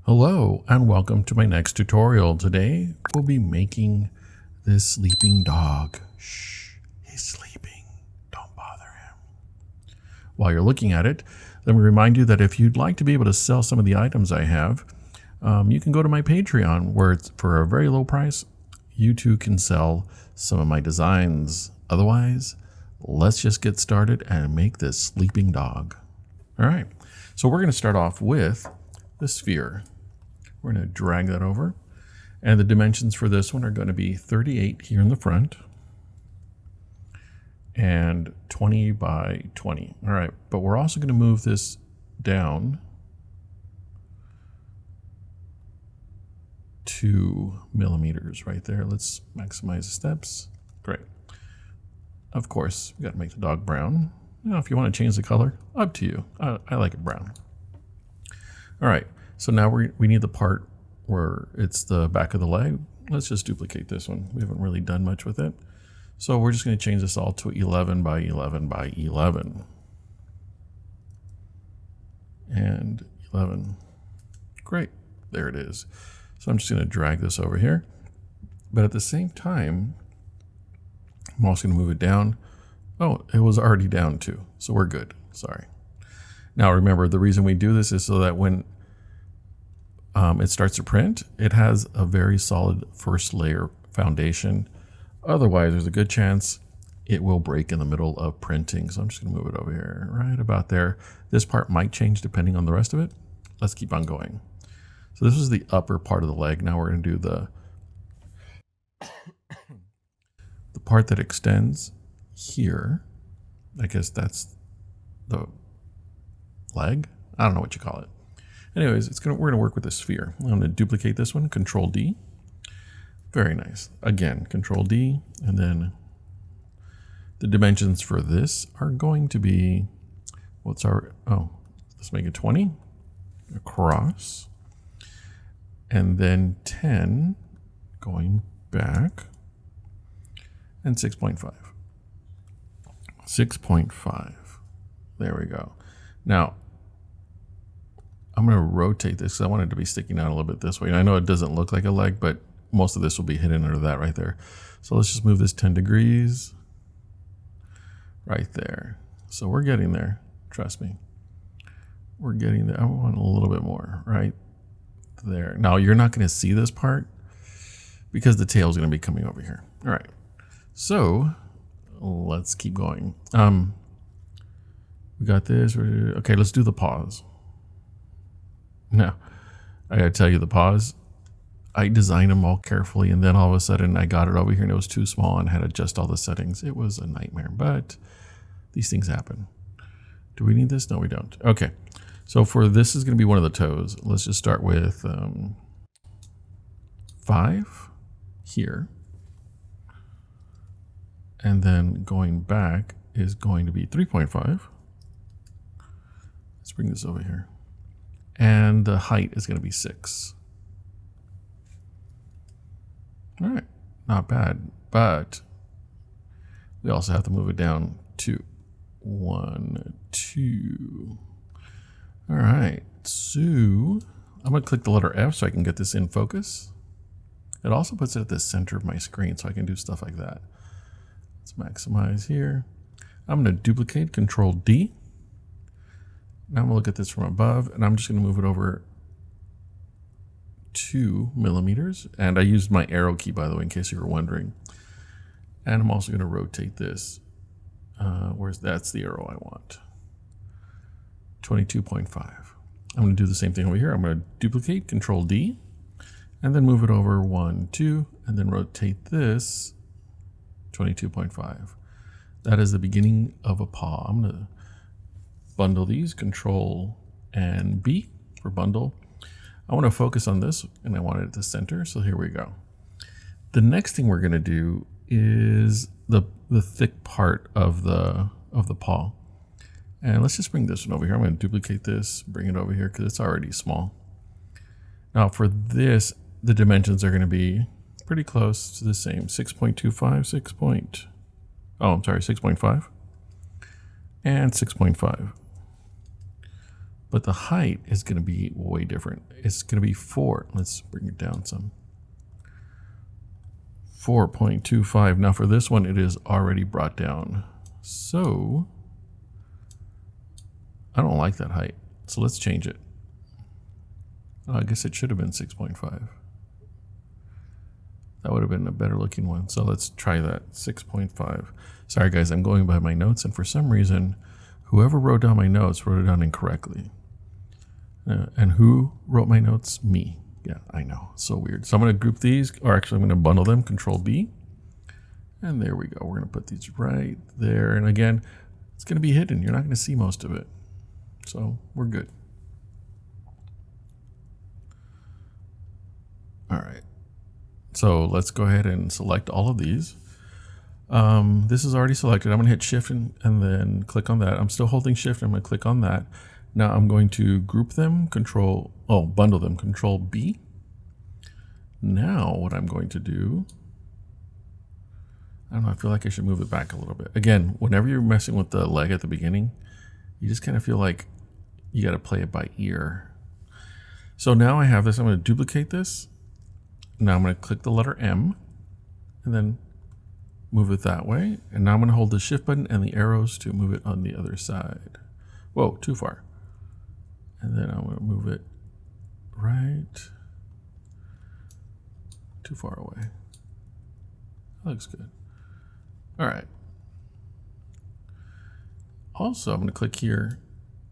Hello and welcome to my next tutorial. Today we'll be making this sleeping dog. Shh, he's sleeping. Don't bother him. While you're looking at it, let me remind you that if you'd like to be able to sell some of the items I have, you can go to my Patreon where it's for a very low price. You too can sell some of my designs. Otherwise, let's just get started and make this sleeping dog. All right, so we're going to start off with the sphere. We're going to drag that over, and the dimensions for this one are going to be 38 here in the front and 20 by 20. All right, but we're also going to move this down 2 millimeters right there. Let's maximize the steps. Great. Of course, we got to make the dog brown. You know, if you want to change the color, up to you. I like it brown. All right. So now we need the part where it's the back of the leg. Let's just duplicate this one. We haven't really done much with it. So we're just going to change this all to 11 by 11 by 11. And 11. Great. There it is. So I'm just going to drag this over here. But at the same time, I'm also going to move it down. Oh, it was already down too. So we're good. Sorry. Now remember, the reason we do this is so that when it starts to print, it has a very solid first layer foundation. Otherwise, there's a good chance it will break in the middle of printing. So I'm just going to move it over here, right about there. This part might change depending on the rest of it. Let's keep on going. So this is the upper part of the leg. Now we're going to do the part that extends here. I guess that's the leg. I don't know what you call it. Anyways, we're going to work with the sphere. I'm going to duplicate this one, Control D. Very nice. Again, Control D, and then the dimensions for this are going to be, let's make it 20 across, and then 10 going back, and 6.5. 6.5. There we go. Now, I'm going to rotate this because I want it to be sticking out a little bit this way. And I know it doesn't look like a leg, but most of this will be hidden under that right there. So let's just move this 10 degrees right there. So we're getting there. Trust me. We're getting there. I want a little bit more right there. Now, you're not going to see this part because the tail is going to be coming over here. All right. So let's keep going. We got this. Okay, let's do the paws. Now, I gotta tell you, the paws, I designed them all carefully, and then all of a sudden I got it over here and it was too small and had to adjust all the settings. It was a nightmare, but these things happen. Do we need this? No, we don't. Okay, so for this is gonna be one of the toes. Let's just start with 5 here. And then going back is going to be 3.5. Let's bring this over here. And the height is going to be 6. All right, not bad, but we also have to move it down to 1, 2. All right, so I'm going to click the letter F so I can get this in focus. It also puts it at the center of my screen so I can do stuff like that. Let's maximize here. I'm going to duplicate, Control D. Now I'm going to look at this from above, and I'm just going to move it over 2 millimeters. And I used my arrow key, by the way, in case you were wondering. And I'm also going to rotate this. That's the arrow I want. 22.5. I'm going to do the same thing over here. I'm going to duplicate, Control D, and then move it over 1, 2, and then rotate this 22.5. That is the beginning of a paw. I'm going to bundle these, Control and B for bundle. I want to focus on this, and I want it at the center, so here we go. The next thing we're going to do is the thick part of the paw. And let's just bring this one over here. I'm going to duplicate this, bring it over here because it's already small. Now for this, the dimensions are going to be pretty close to the same. 6.25, 6.5 and 6.5. but the height is going to be way different. It's going to be 4. Let's bring it down some. 4.25. Now for this one, it is already brought down. So I don't like that height. So let's change it. Oh, I guess it should have been 6.5. That would have been a better looking one. So let's try that, 6.5. Sorry guys, I'm going by my notes, and for some reason, whoever wrote down my notes wrote it down incorrectly. And who wrote my notes? Me. Yeah, I know, so weird. So I'm gonna group these, or actually I'm gonna bundle them, Control B. And there we go, we're gonna put these right there. And again, it's gonna be hidden. You're not gonna see most of it. So we're good. All right, so let's go ahead and select all of these. This is already selected. I'm gonna hit Shift and then click on that. I'm still holding Shift. I'm gonna click on that. Now I'm going to group them, bundle them, Control B. Now what I'm going to do, I don't know, I feel like I should move it back a little bit. Again, whenever you're messing with the leg at the beginning, you just kind of feel like you got to play it by ear. So now I have this. I'm going to duplicate this. Now I'm going to click the letter M and then move it that way. And now I'm going to hold the Shift button and the arrows to move it on the other side. Whoa, too far. And then I'm going to move it right, too far away. That looks good. All right. Also, I'm going to click here,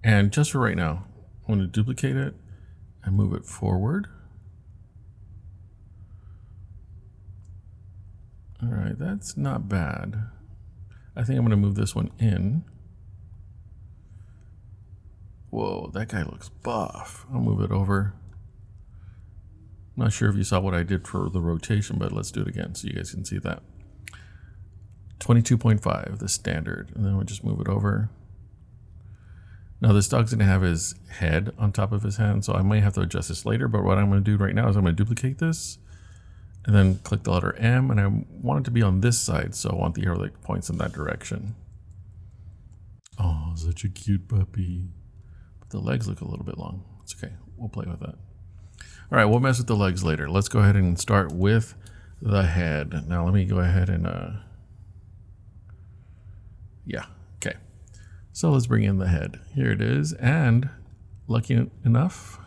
and just for right now, I'm going to duplicate it and move it forward. All right, that's not bad. I think I'm going to move this one in. Whoa, that guy looks buff. I'll move it over. I'm not sure if you saw what I did for the rotation, but let's do it again so you guys can see that. 22.5, the standard. And then we'll just move it over. Now this dog's gonna have his head on top of his hand, so I might have to adjust this later, but what I'm gonna do right now is I'm gonna duplicate this and then click the letter M, and I want it to be on this side, so I want the arrow that points in that direction. Oh, such a cute puppy. The legs look a little bit long. It's okay. We'll play with that. All right, we'll mess with the legs later. Let's go ahead and start with the head. Now let me go ahead and yeah, okay. So let's bring in the head. Here it is, and luckily enough,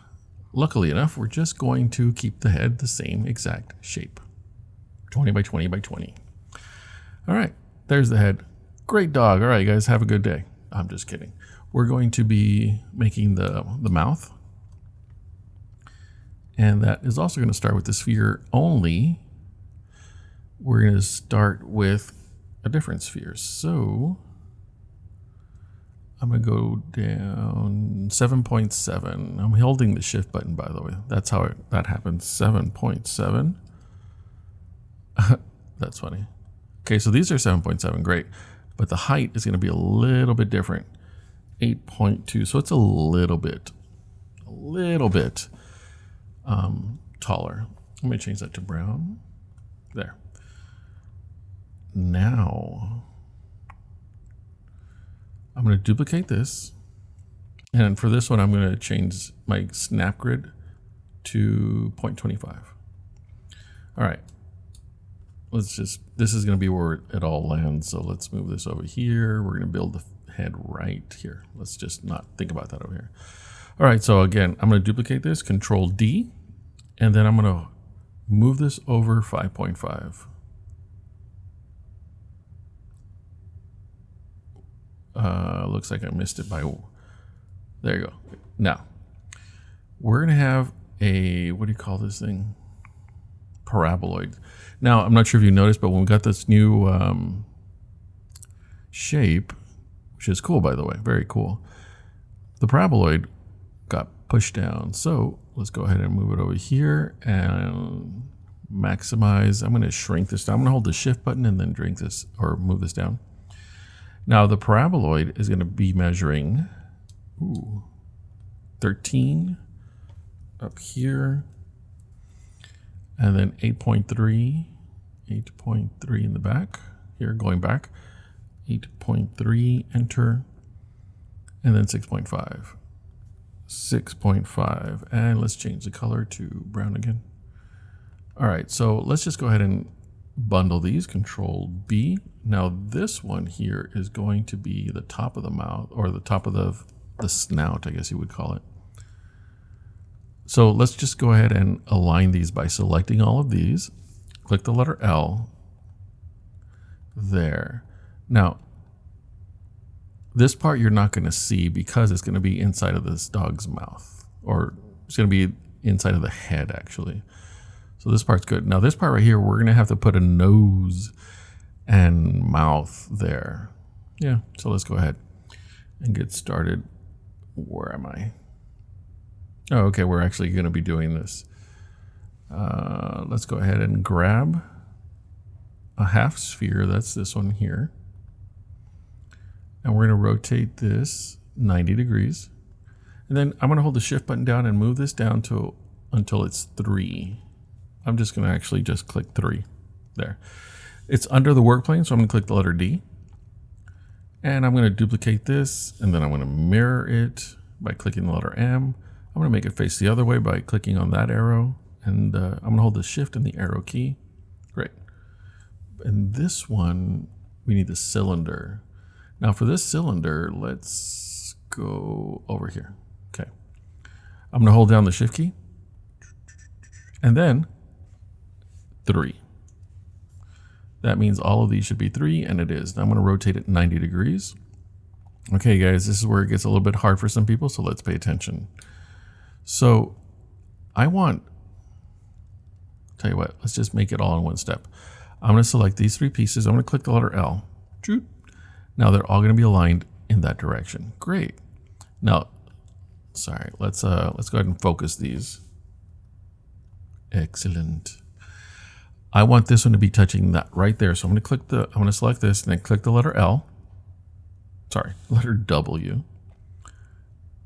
we're just going to keep the head the same exact shape. 20 by 20 by 20. All right, there's the head. Great dog. All right, guys, have a good day. I'm just kidding. We're going to be making the mouth. And that is also going to start with the sphere, only we're going to start with a different sphere. So I'm going to go down 7.7. I'm holding the Shift button, by the way. That's how that happens, 7.7. That's funny. Okay, so these are 7.7, great. But the height is going to be a little bit different. 8.2, so it's a little bit taller. I'm going to change that to brown. There. Now, I'm going to duplicate this. And for this one, I'm going to change my snap grid to 0.25. All right. This is going to be where it all lands. So let's move this over here. We're going to build the head right here. Let's just not think about that over here. All right, so again, I'm going to duplicate this, Control D, and then I'm going to move this over 5.5. Looks like I missed it by, there you go. Now, we're going to have a, what do you call this thing? Paraboloid. Now, I'm not sure if you noticed, but when we got this new shape, which is cool, by the way, very cool, the paraboloid got pushed down. So let's go ahead and move it over here and maximize. I'm going to shrink this down. I'm going to hold the Shift button and then drink this or move this down. Now the paraboloid is going to be measuring 13 up here, and then 8.3 in the back here, going back, 8.3, enter, and then 6.5. 6.5. And let's change the color to brown again. All right, so let's just go ahead and bundle these, Control B. Now this one here is going to be the top of the mouth, or the top of the snout, I guess you would call it. So let's just go ahead and align these by selecting all of these. Click the letter L. There. Now, this part you're not going to see because it's going to be inside of this dog's mouth, or it's going to be inside of the head actually. So this part's good. Now this part right here, we're going to have to put a nose and mouth there. Yeah, so let's go ahead and get started. Where am I? Oh, okay, we're actually going to be doing this. Let's go ahead and grab a half sphere. That's this one here. And we're going to rotate this 90 degrees. And then I'm going to hold the shift button down and move this down to until it's 3. I'm just going to actually just click 3 there. It's under the work plane, so I'm going to click the letter D. And I'm going to duplicate this, and then I'm going to mirror it by clicking the letter M. I'm going to make it face the other way by clicking on that arrow. And I'm going to hold the shift and the arrow key. Great. And this one, we need the cylinder. Now for this cylinder, let's go over here. Okay. I'm going to hold down the shift key. And then 3. That means all of these should be 3, and it is. Now I'm going to rotate it 90 degrees. Okay, guys, this is where it gets a little bit hard for some people, so let's pay attention. So I want, tell you what, let's just make it all in one step. I'm going to select these 3 pieces. I'm going to click the letter L. Now they're all going to be aligned in that direction. Great. Now, sorry, let's go ahead and focus these. Excellent. I want this one to be touching that right there. So I'm going to select this and then click the letter L. Sorry, letter W.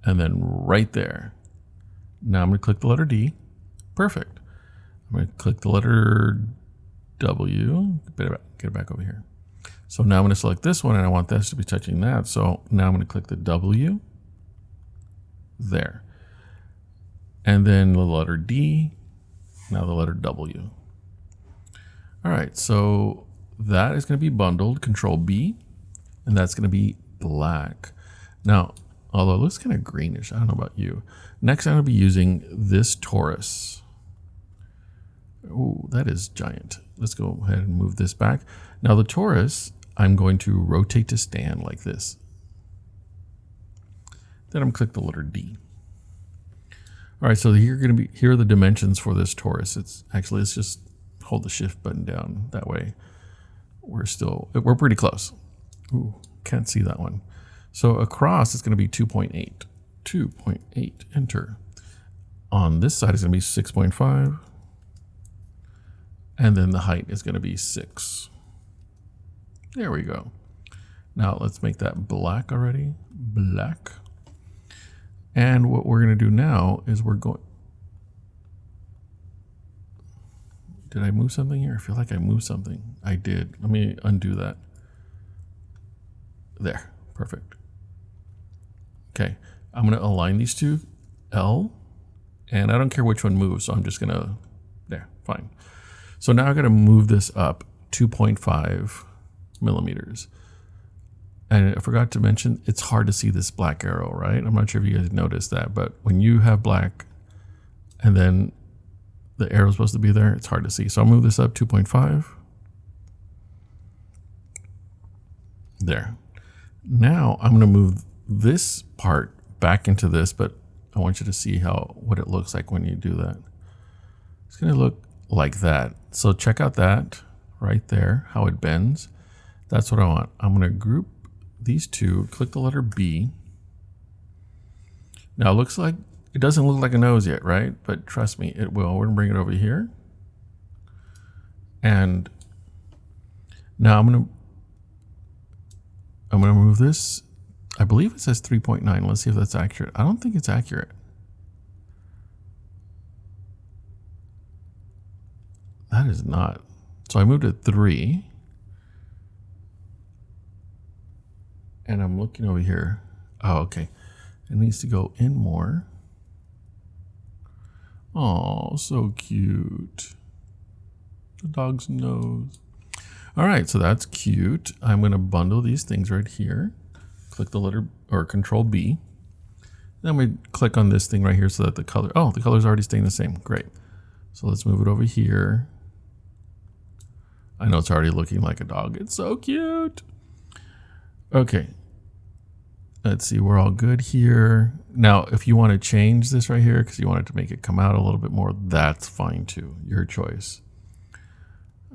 And then right there. Now I'm going to click the letter D. Perfect. I'm going to click the letter W. Get it back over here. So now I'm going to select this one and I want this to be touching that. So now I'm going to click the W. There. And then the letter D. Now the letter W. All right, so that is going to be bundled, Control B, and that's going to be black. Now, although it looks kind of greenish, I don't know about you. Next, I'm going to be using this torus. Oh, that is giant. Let's go ahead and move this back. Now the torus, I'm going to rotate to stand like this. Then I'm going to click the letter D. All right, so here are the dimensions for this torus. Let's just hold the shift button down. That way we're pretty close. Ooh, can't see that one. So across it's going to be 2.8. 2.8, enter. On this side is going to be 6.5. And then the height is going to be 6. There we go. Now let's make that black already. Black. And what we're going to do now is did I move something here? I feel like I moved something. I did. Let me undo that. There. Perfect. Okay. I'm going to align these two, L, and I don't care which one moves, so I'm just going to, there, fine. So now I've got to move this up 2.5 millimeters. And I forgot to mention, it's hard to see this black arrow, right? I'm not sure if you guys noticed that, but when you have black and then the arrow is supposed to be there, it's hard to see. So I'll move this up 2.5. There. Now I'm going to move this part back into this, but I want you to see what it looks like when you do that. It's going to look like that. So check out that right there, how it bends. That's what I want. I'm going to group these two, click the letter B. Now it looks like, it doesn't look like a nose yet, right? But trust me, it will. We're going to bring it over here. And now I'm going to move this. I believe it says 3.9. Let's see if that's accurate. I don't think it's accurate. That is not. So I moved it 3. And I'm looking over here. Oh, okay. It needs to go in more. Oh, so cute. The dog's nose. All right, so that's cute. I'm going to bundle these things right here. Click the letter or Control B. Then we click on this thing right here so that the color, oh, the color's already staying the same. Great. So let's move it over here. I know it's already looking like a dog. It's so cute. Okay. Let's see, we're all good here. Now, if you want to change this right here because you want it to make it come out a little bit more, that's fine too. Your choice.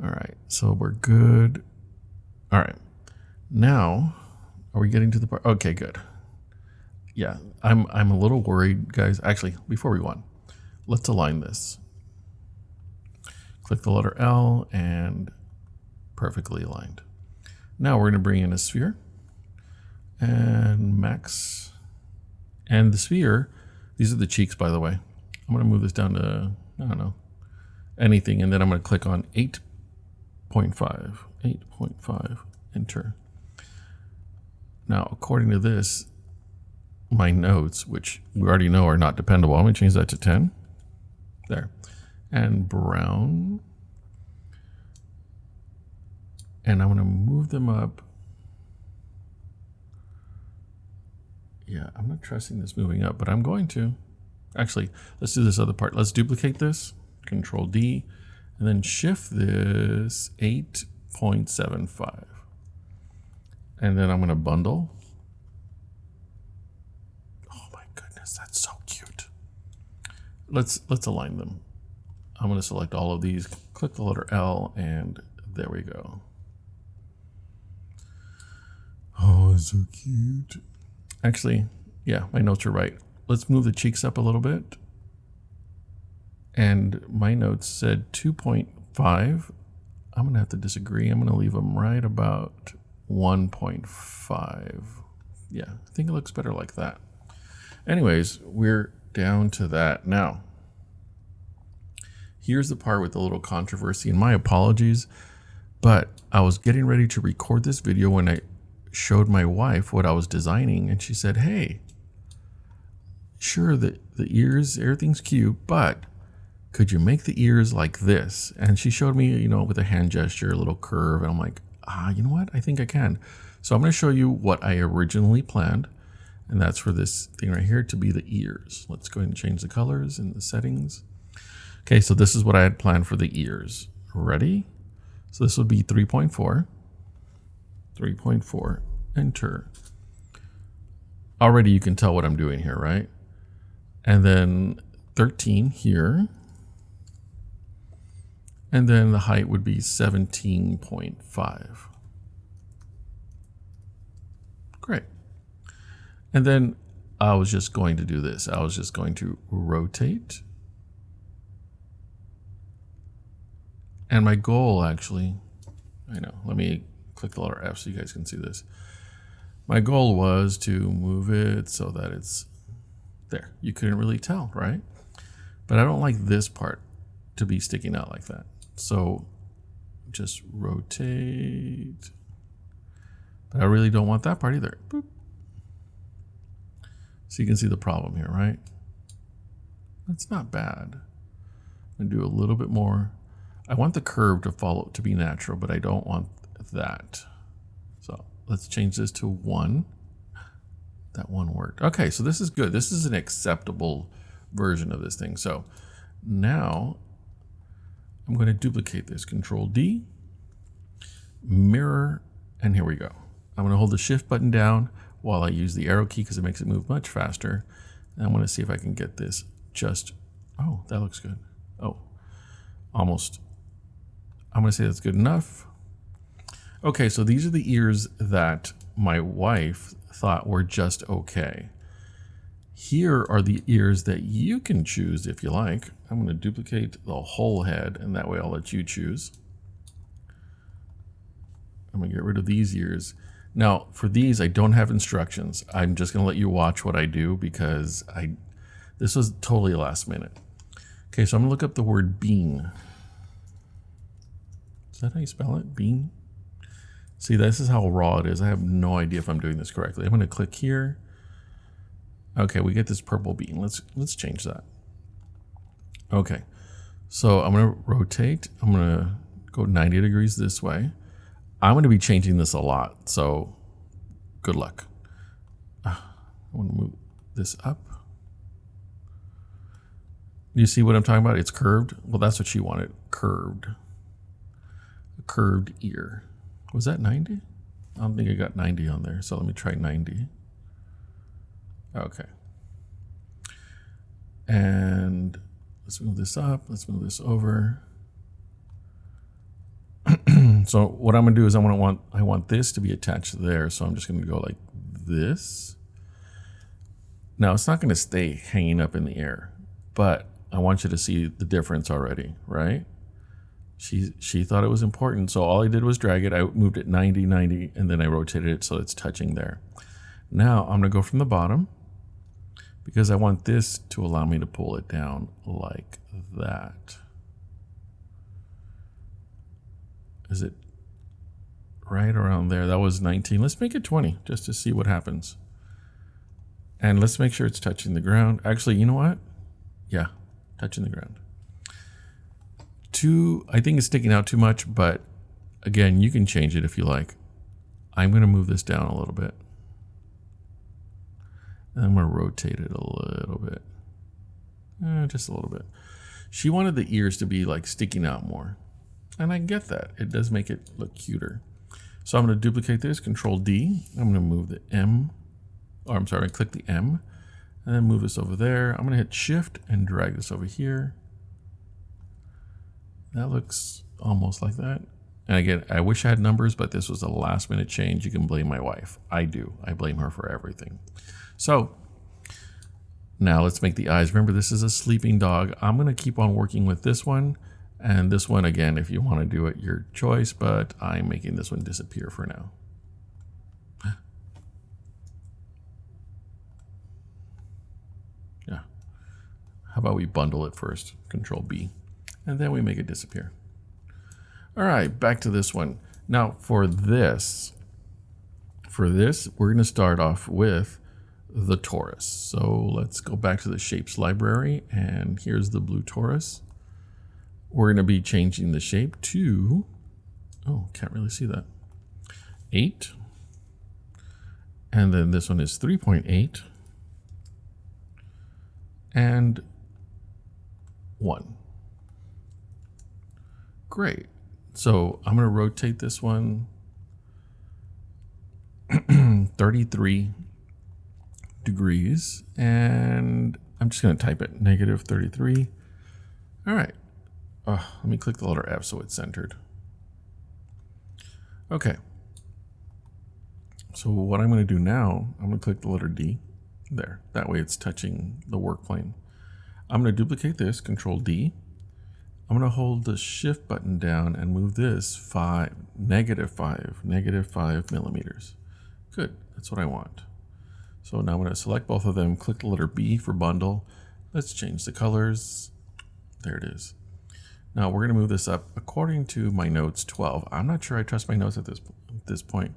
All right, so we're good. All right, now, are we getting to the part? Okay, good. Yeah, I'm a little worried, guys. Actually, before we go on, let's align this. Click the letter L and perfectly aligned. Now we're going to bring in a sphere and max. And the sphere, these are the cheeks, by the way. I'm going to move this down to, I don't know, anything. And then I'm going to click on 8.5, enter. Now, according to this, my notes, which we already know are not dependable, I'm going to change that to 10. There. And brown. And I'm going to move them up. Yeah, I'm not trusting this moving up, but I'm going to. Actually, let's do this other part. Let's duplicate this. Control D. And then shift this 8.75. And then I'm going to bundle. Oh my goodness, that's so cute. Let's align them. I'm going to select all of these, click the letter L, and there we go. Oh, it's so cute. Actually, yeah, my notes are right. Let's move the cheeks up a little bit. And my notes said 2.5. I'm going to have to disagree. I'm going to leave them right about 1.5. Yeah, I think it looks better like that. Anyways, we're down to that. Now, here's the part with the little controversy, and my apologies, but I was getting ready to record this video when I showed my wife what I was designing, and she said, hey, sure, the ears, everything's cute, but could you make the ears like this? And she showed me, you know, with a hand gesture, a little curve, and I'm like, you know what? I think I can. So I'm going to show you what I originally planned, and that's for this thing right here to be the ears. Let's go ahead and change the colors in the settings. Okay, so this is what I had planned for the ears. Ready? So this would be 3.4. 3.4, enter. Already you can tell what I'm doing here, right? And then 13 here. And then the height would be 17.5. Great. And then I was just going to do this. I was just going to rotate. And my goal actually, I know, let me click the letter F so you guys can see this. My goal was to move it so that it's there. You couldn't really tell, right? But I don't like this part to be sticking out like that. So just rotate. But I really don't want that part either. Boop. So you can see the problem here, right? That's not bad. I'm gonna do a little bit more. I want the curve to follow, to be natural, but I don't want that. So let's change this to 1. That one worked. Okay, so this is good. This is an acceptable version of this thing. So now I'm going to duplicate this. Control D, mirror, and here we go. I'm going to hold the shift button down while I use the arrow key because it makes it move much faster. And I'm going to see if I can get this just, oh, that looks good. Oh, almost. I'm going to say that's good enough. Okay, so these are the ears that my wife thought were just okay. Here are the ears that you can choose if you like. I'm going to duplicate the whole head, and that way I'll let you choose. I'm going to get rid of these ears. Now, for these, I don't have instructions. I'm just going to let you watch what I do because this was totally last minute. Okay, so I'm going to look up the word bean. Is that how you spell it? Bean? See, this is how raw it is. I have no idea if I'm doing this correctly. I'm going to click here. Okay, we get this purple bean. Let's change that. Okay, so I'm going to rotate. I'm going to go 90 degrees this way. I'm going to be changing this a lot, so good luck. I want to move this up. You see what I'm talking about? It's curved. Well, that's what she wanted. Curved. A curved ear. Was that 90? I don't think I got 90 on there, so let me try 90. Okay. And let's move this up. Let's move this over. So what I'm gonna do is I want this to be attached there. So I'm just gonna go like this. Now it's not gonna stay hanging up in the air, but I want you to see the difference already, right? She thought it was important, so all I did was drag it. I moved it 90, 90, and then I rotated it so it's touching there. Now I'm gonna go from the bottom because I want this to allow me to pull it down like that. Is it right around there? That was 19. Let's make it 20 just to see what happens. And let's make sure it's touching the ground. Actually, you know what? Yeah, touching the ground. I think it's sticking out too much, but again, you can change it if you like. I'm going to move this down a little bit. And I'm going to rotate it a little bit. Just a little bit. She wanted the ears to be like sticking out more. And I get that. It does make it look cuter. So I'm going to duplicate this, Control D. I'm going to move the M, or I'm sorry, click the M, and then move this over there. I'm going to hit Shift and drag this over here. That looks almost like that. And again, I wish I had numbers, but this was a last minute change. You can blame my wife. I do. I blame her for everything. So now let's make the eyes. Remember, this is a sleeping dog. I'm going to keep on working with this one. And this one, again, if you want to do it, your choice, but I'm making this one disappear for now. Yeah. How about we bundle it first? Control B. And then we make it disappear. All right, back to this one. Now for this, we're going to start off with the torus. So let's go back to the shapes library, and here's the blue torus. We're going to be changing the shape to, oh, can't really see that, 8. And then this one is 3.8 and 1. Great. So I'm going to rotate this one 33 degrees, and I'm just going to type it, -33. All right. Let me click the letter F so it's centered. Okay. So what I'm going to do now, I'm going to click the letter D there. That way it's touching the work plane. I'm going to duplicate this, Control D. I'm going to hold the Shift button down and move this -5 millimeters. Good, that's what I want. So now I'm going to select both of them, click the letter B for bundle. Let's change the colors. There it is. Now we're going to move this up according to my notes 12. I'm not sure I trust my notes at this point.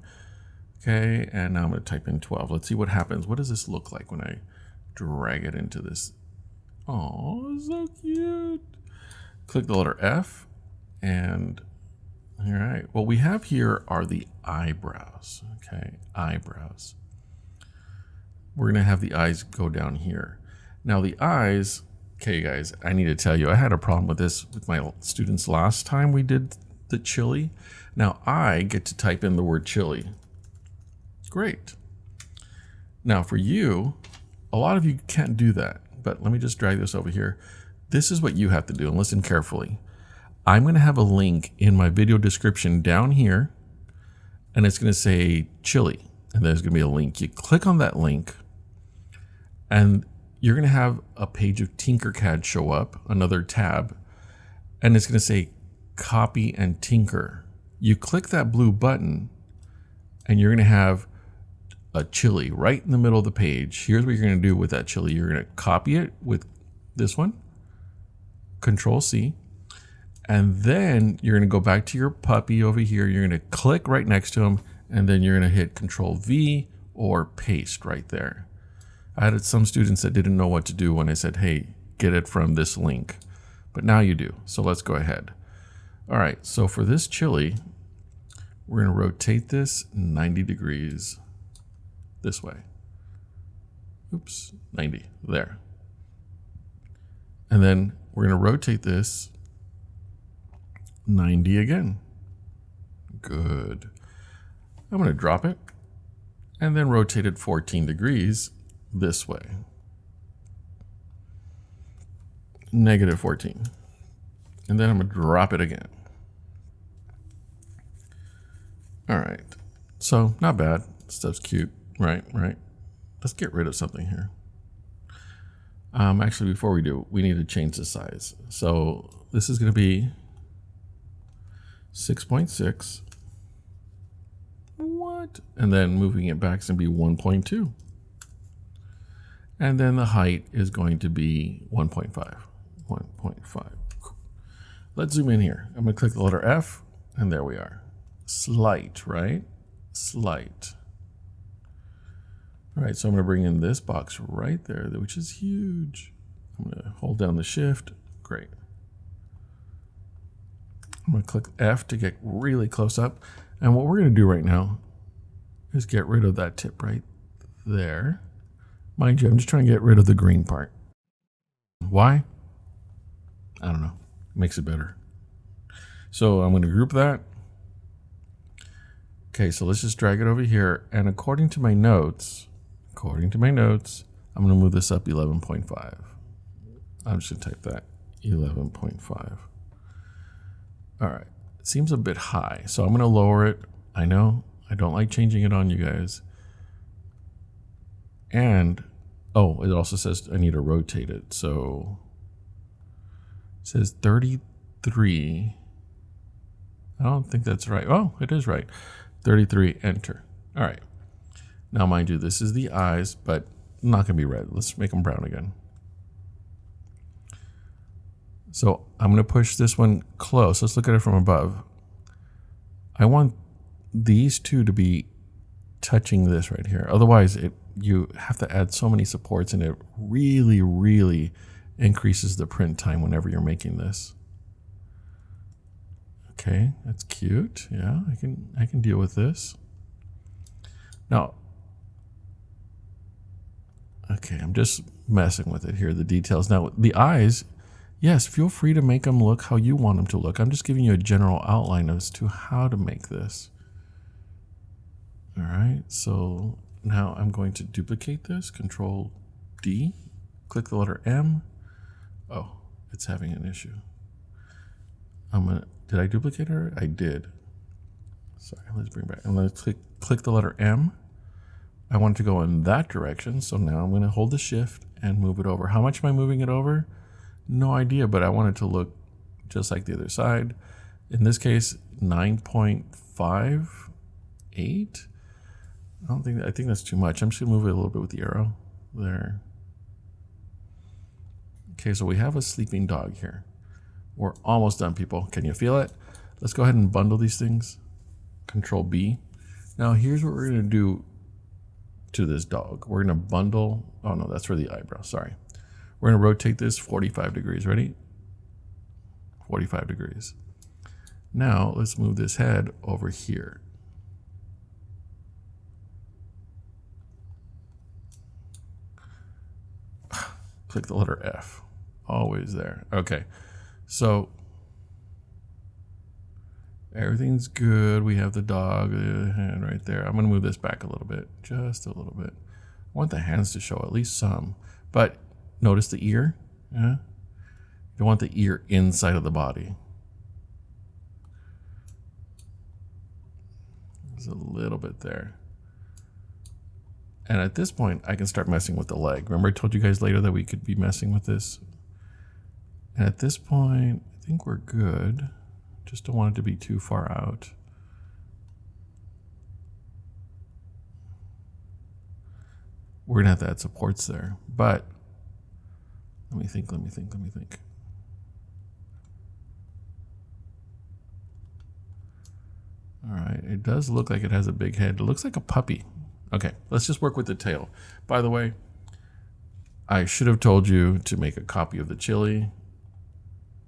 Okay, and now I'm going to type in 12. Let's see what happens. What does this look like when I drag it into this? Oh, so cute. Click the letter F, and all right, what we have here are the eyebrows. Okay, eyebrows. We're going to have the eyes go down here. Now the eyes, okay guys, I need to tell you, I had a problem with this with my students last time we did the chili. Now I get to type in the word chili. Great. Now for you, a lot of you can't do that, but let me just drag this over here. This is what you have to do, and listen carefully. I'm going to have a link in my video description down here, and it's going to say chili, and there's going to be a link. You click on that link, and you're going to have a page of Tinkercad show up, another tab, and it's going to say copy and tinker. You click that blue button, and you're going to have a chili right in the middle of the page. Here's what you're going to do with that chili. You're going to copy it with this one, Control C, and then you're going to go back to your puppy over here. You're going to click right next to him, and then you're going to hit Control V or paste right there. I had some students that didn't know what to do when I said, hey, get it from this link. but now you do. So let's go ahead. All right, so for this chili, we're going to rotate this 90 degrees this way. Oops, 90, there. And then we're going to rotate this 90 again. Good. I'm going to drop it and then rotate it 14 degrees this way. Negative 14. And then I'm going to drop it again. All right. So not bad. Stuff's cute. Right. Let's get rid of something here. Actually, before we do, we need to change the size. So this is going to be 6.6. What? And then moving it back is going to be 1.2. And then the height is going to be 1.5. 1.5. Let's zoom in here. I'm going to click the letter F, and there we are. Slight, right? Slight. All right, so I'm going to bring in this box right there, which is huge. I'm going to hold down the shift. Great. I'm going to click F to get really close up. And what we're going to do right now is get rid of that tip right there. Mind you, I'm just trying to get rid of the green part. Why? I don't know. Makes it better. So I'm going to group that. Okay, so let's just drag it over here. And according to my notes, I'm going to move this up 11.5. I'm just going to type that 11.5. All right. It seems a bit high, so I'm going to lower it. I know. I don't like changing it on you guys. And, oh, it also says I need to rotate it. So it says 33. I don't think that's right. Oh, it is right. 33, enter. All right. Now, mind you, this is the eyes, but not going to be red. Let's make them brown again. So I'm going to push this one close. Let's look at it from above. I want these two to be touching this right here. Otherwise, you have to add so many supports, and it really, really increases the print time whenever you're making this. Okay, that's cute. Yeah, I can deal with this. Now, okay, I'm just messing with it here, the details. Now, the eyes, yes, feel free to make them look how you want them to look. I'm just giving you a general outline as to how to make this. All right, so now I'm going to duplicate this, Control D, click the letter M. Oh, it's having an issue. Did I duplicate her? I did. Sorry, let's bring back. And let's click the letter M. I want it to go in that direction, so now I'm going to hold the shift and move it over. How much am I moving it over? No idea, but I want it to look just like the other side. In this case, 9.58. I think that's too much. I'm just going to move it a little bit with the arrow. There. Okay, so we have a sleeping dog here. We're almost done, people. Can you feel it? Let's go ahead and bundle these things. Control B. Now, here's what we're going to do to this dog. We're going to bundle. Oh, no, that's for the eyebrow. Sorry. We're going to rotate this 45 degrees. Ready? 45 degrees. Now, let's move this head over here. Click the letter F. Always there. Okay. So everything's good. We have the dog, the hand right there. I'm going to move this back a little bit, just a little bit. I want the hands to show at least some. But notice the ear. Yeah? You want the ear inside of the body. There's a little bit there. And at this point, I can start messing with the leg. Remember I told you guys later that we could be messing with this? And at this point, I think we're good. Just don't want it to be too far out. We're going to have to add supports there. But let me think. All right, it does look like it has a big head. It looks like a puppy. Okay, let's just work with the tail. By the way, I should have told you to make a copy of the chili.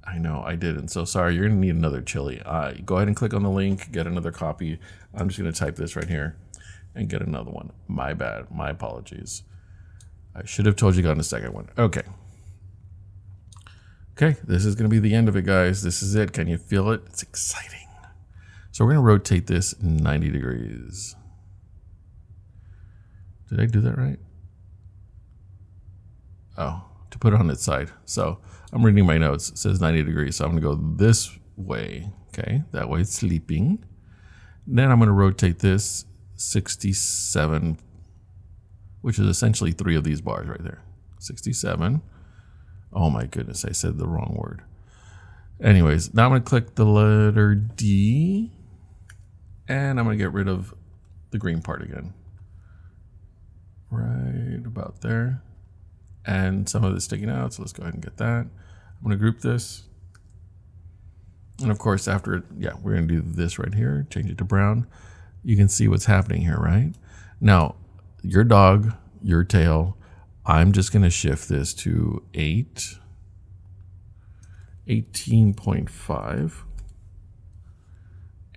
I know, I didn't. So sorry, you're gonna need another chili. Go ahead and click on the link, get another copy. I'm just gonna type this right here and get another one. My bad, my apologies. I should have told you got a second one. Okay. Okay, this is gonna be the end of it, guys. This is it. Can you feel it? It's exciting. So we're gonna rotate this 90 degrees. Did I do that right? Oh, to put it on its side. So I'm reading my notes. It says 90 degrees. So I'm going to go this way. Okay, that way it's sleeping. Then I'm going to rotate this 67, which is essentially 3 of these bars right there. 67. Oh my goodness, I said the wrong word. Anyways, now I'm going to click the letter D, and I'm going to get rid of the green part again. Right about there. And some of it's sticking out, so let's go ahead and get that. I'm going to group this. And of course, after it, yeah, we're going to do this right here, change it to brown. You can see what's happening here, right? Now, your dog, your tail, I'm just going to shift this to 18.5.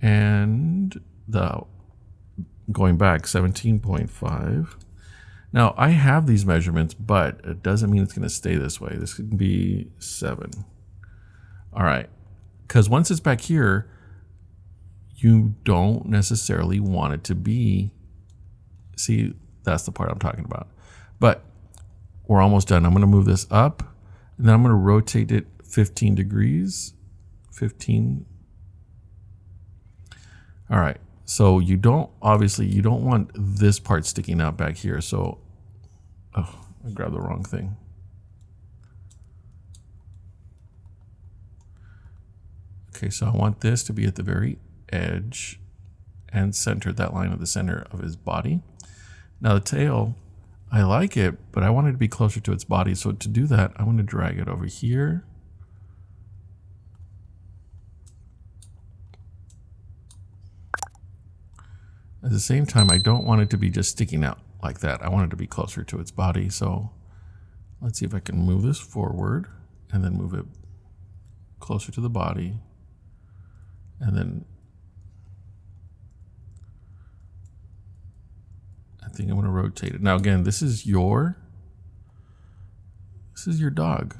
And the going back 17.5. Now, I have these measurements, but it doesn't mean it's going to stay this way. This could be 7. All right. Because once it's back here, you don't necessarily want it to be. See, that's the part I'm talking about. But we're almost done. I'm going to move this up, and then I'm going to rotate it 15 degrees. 15. All right. So you don't want this part sticking out back here. So, oh, I grabbed the wrong thing. Okay, so I want this to be at the very edge and center, that line of the center of his body. Now the tail, I like it, but I want it to be closer to its body. So to do that, I want to drag it over here. At the same time, I don't want it to be just sticking out like that. I want it to be closer to its body. So let's see if I can move this forward and then move it closer to the body. And then I think I'm going to rotate it. Now again, this is your dog.